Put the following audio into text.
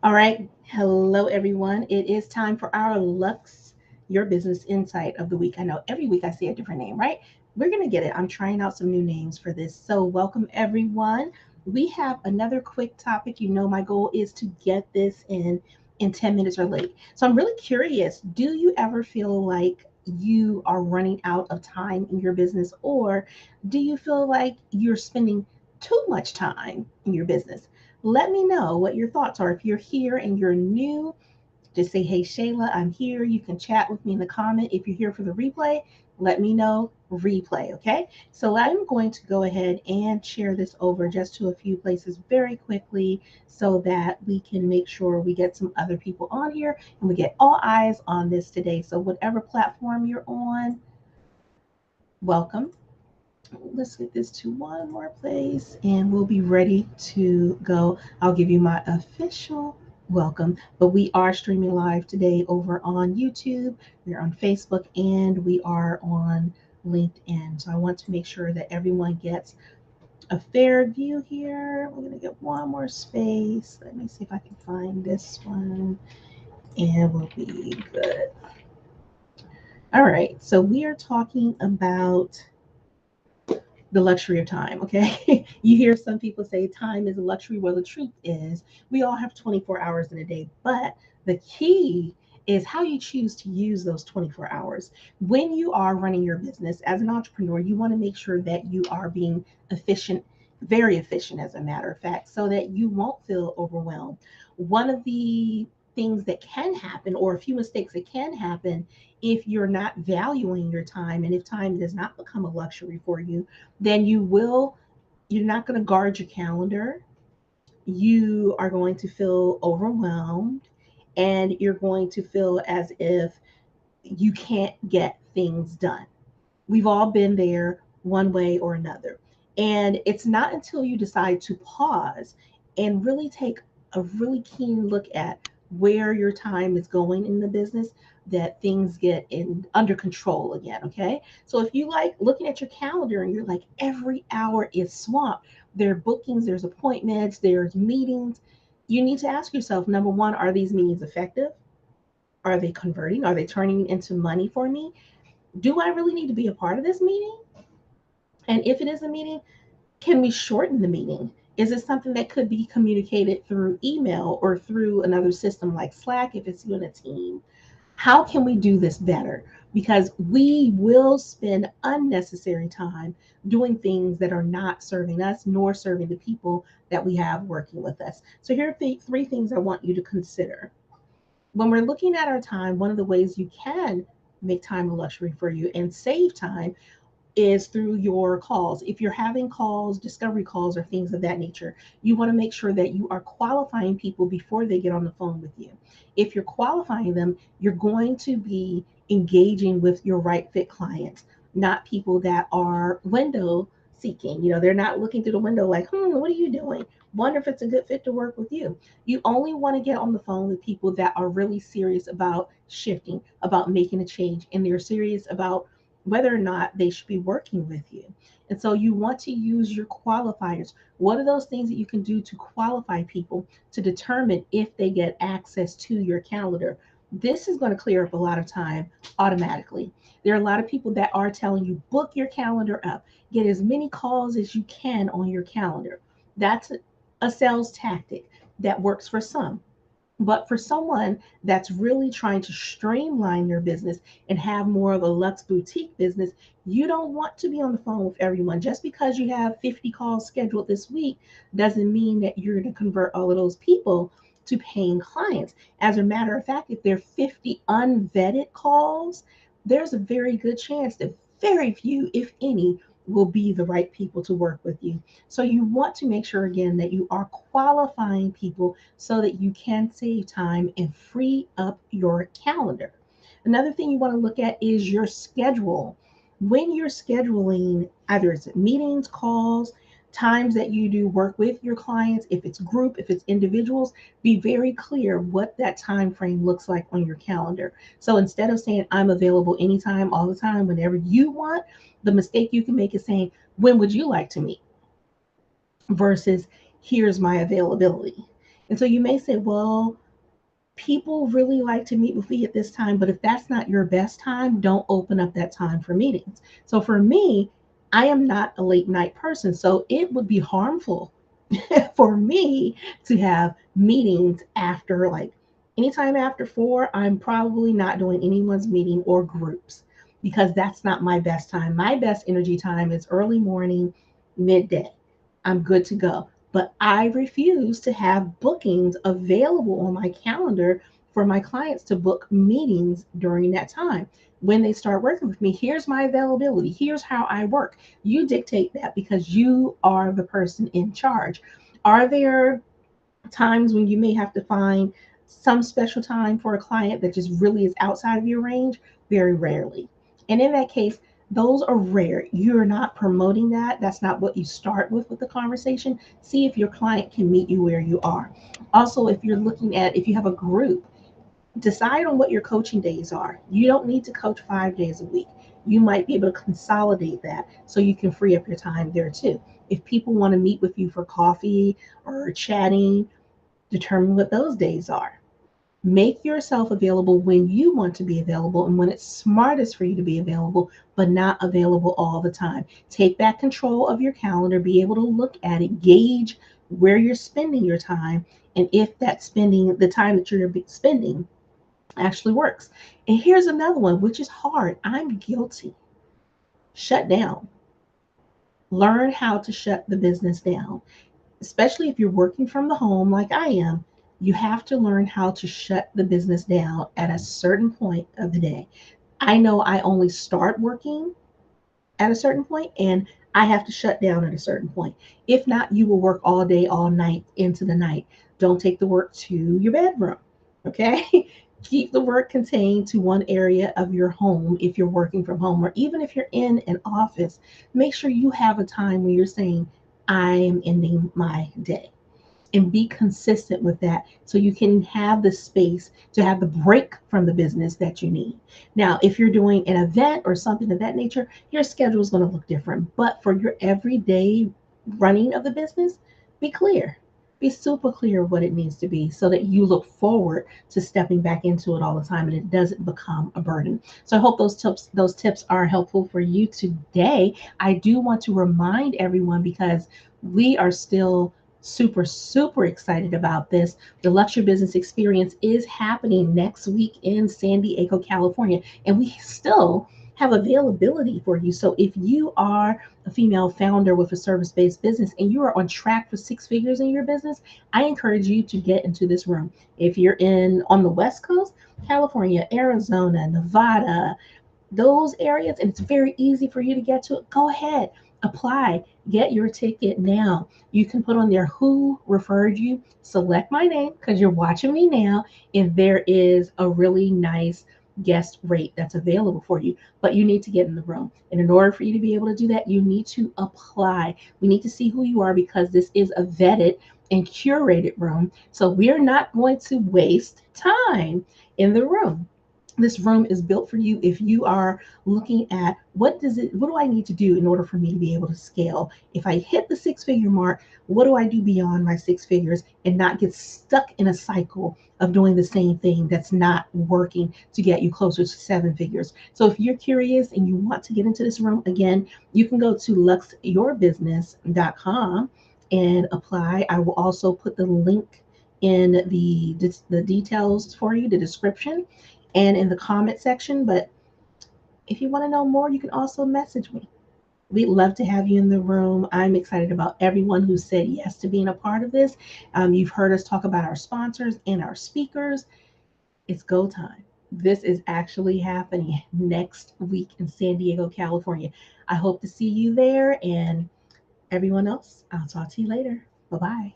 All right. Hello, everyone. It is time for our Lux Your Business Insight of the week. I know every week I say a different name, right? We're going to get it. I'm trying out some new names for this. So, welcome, everyone. We have another quick topic. You know, my goal is to get this in 10 minutes or late. So, I'm really curious, do you ever feel like you are running out of time in your business, or do you feel like you're spending too much time in your business? Let me know what your thoughts are. If you're here and you're new, just say, hey, Shayla, I'm here. You can chat with me in the comment. If you're here for the replay, let me know replay, okay? So I'm going to go ahead and share this over just to a few places very quickly so that we can make sure we get some other people on here and we get all eyes on this today. So whatever platform you're on, welcome. Let's get this to one more place and we'll be ready to go. I'll give you my official welcome. But we are streaming live today over on YouTube, we're on Facebook, and we are on LinkedIn. So I want to make sure that everyone gets a fair view here. We're going to get one more space. Let me see if I can find this one and we'll be good. All right. So we are talking about the luxury of time, okay? You hear some people say time is a luxury. Well, the truth is, we all have 24 hours in a day, but the key is how you choose to use those 24 hours. When you are running your business as an entrepreneur, you want to make sure that you are being efficient, very efficient, as a matter of fact, so that you won't feel overwhelmed. One of the things that can happen, or a few mistakes that can happen, if you're not valuing your time and if time does not become a luxury for you, then you're not going to guard your calendar. You are going to feel overwhelmed and you're going to feel as if you can't get things done. We've all been there one way or another. And it's not until you decide to pause and really take a really keen look at where your time is going in the business that things get in under control again. Okay. So if you like looking at your calendar and you're like every hour is swamped, there are bookings, there's appointments, there's meetings, you need to ask yourself, number one, are these meetings effective? Are they converting? Are they turning into money for me? Do I really need to be a part of this meeting? And if it is a meeting, can we shorten the meeting? Is it something that could be communicated through email or through another system like Slack if it's you and a team? How can we do this better? Because we will spend unnecessary time doing things that are not serving us nor serving the people that we have working with us. So, here are three things I want you to consider. When we're looking at our time, one of the ways you can make time a luxury for you and save time is through your calls. If you're having calls, discovery calls, or things of that nature, you want to make sure that you are qualifying people before they get on the phone with you. If you're qualifying them, you're going to be engaging with your right fit clients, not people that are window seeking. You know, they're not looking through the window like, what are you doing? Wonder if it's a good fit to work with you. You only want to get on the phone with people that are really serious about shifting, about making a change, and they're serious about whether or not they should be working with you. And so you want to use your qualifiers. What are those things that you can do to qualify people to determine if they get access to your calendar? This is going to clear up a lot of time automatically. There are a lot of people that are telling you book your calendar up, get as many calls as you can on your calendar. That's a sales tactic that works for some. But for someone that's really trying to streamline their business and have more of a luxe boutique business, you don't want to be on the phone with everyone. Just because you have 50 calls scheduled this week doesn't mean that you're going to convert all of those people to paying clients. As a matter of fact, if there are 50 unvetted calls, there's a very good chance that very few, if any, will be the right people to work with you. So you want to make sure again that you are qualifying people so that you can save time and free up your calendar. Another thing you want to look at is your schedule. When you're scheduling, either it's meetings, calls, times that you do work with your clients, if it's group, if it's individuals, be very clear what that time frame looks like on your calendar. So instead of saying I'm available anytime, all the time, whenever you want, the mistake you can make is saying, when would you like to meet? Versus here's my availability. And so you may say, well, people really like to meet with me at this time, but if that's not your best time, don't open up that time for meetings. So for me, I am not a late night person, so it would be harmful for me to have meetings after, like, anytime after 4. I'm probably not doing anyone's meeting or groups, because that's not my best time. My best energy time is early morning, midday. I'm good to go. But I refuse to have bookings available on my calendar for my clients to book meetings during that time. When they start working with me, here's my availability, here's how I work. You dictate that, because you are the person in charge. Are there times when you may have to find some special time for a client that just really is outside of your range? Very rarely. And in that case, those are rare. You're not promoting that. That's not what you start with the conversation. See if your client can meet you where you are. Also, if you're looking at, if you have a group, decide on what your coaching days are. You don't need to coach 5 days a week. You might be able to consolidate that so you can free up your time there too. If people want to meet with you for coffee or chatting, determine what those days are. Make yourself available when you want to be available and when it's smartest for you to be available, but not available all the time. Take back control of your calendar, be able to look at it, gauge where you're spending your time, and if that spending, the time that you're spending, actually works. And here's another one, which is hard. I'm guilty. Shut down. Learn how to shut the business down, especially if you're working from the home like I am. You have to learn how to shut the business down at a certain point of the day. I know I only start working at a certain point, and I have to shut down at a certain point. If not, you will work all day, all night, into the night. Don't take the work to your bedroom. Okay? Keep the work contained to one area of your home if you're working from home, or even if you're in an office. Make sure you have a time when you're saying, I'm ending my day, and be consistent with that so you can have the space to have the break from the business that you need. Now, if you're doing an event or something of that nature, your schedule is going to look different. But for your everyday running of the business, be clear. Be super clear what it needs to be so that you look forward to stepping back into it all the time and it doesn't become a burden. So I hope those tips are helpful for you today. I do want to remind everyone, because we are still super, super excited about this. The Luxe Your Business Experience is happening next week in San Diego, California, and we still have availability for you. So if you are a female founder with a service-based business and you are on track for 6 figures in your business, I encourage you to get into this room. If you're in on the West Coast, California, Arizona, Nevada, those areas, and it's very easy for you to get to it, go ahead, apply, get your ticket now. You can put on there who referred you, select my name because you're watching me now, and there is a really nice guest rate that's available for you. But you need to get in the room. And in order for you to be able to do that, you need to apply. We need to see who you are, because this is a vetted and curated room. So we're not going to waste time in the room. This room is built for you if you are looking at what do I need to do in order for me to be able to scale. If I hit the 6 figure mark, what do I do beyond my 6 figures and not get stuck in a cycle of doing the same thing that's not working to get you closer to 7 figures. So if you're curious and you want to get into this room, again, you can go to luxeyourbusiness.com and apply. I will also put the link in the details for you, the description, and in the comment section. But if you want to know more, you can also message me. We'd love to have you in the room. I'm excited about everyone who said yes to being a part of this. You've heard us talk about our sponsors and our speakers. It's go time. This is actually happening next week in San Diego, California. I hope to see you there, and everyone else, I'll talk to you later. Bye bye.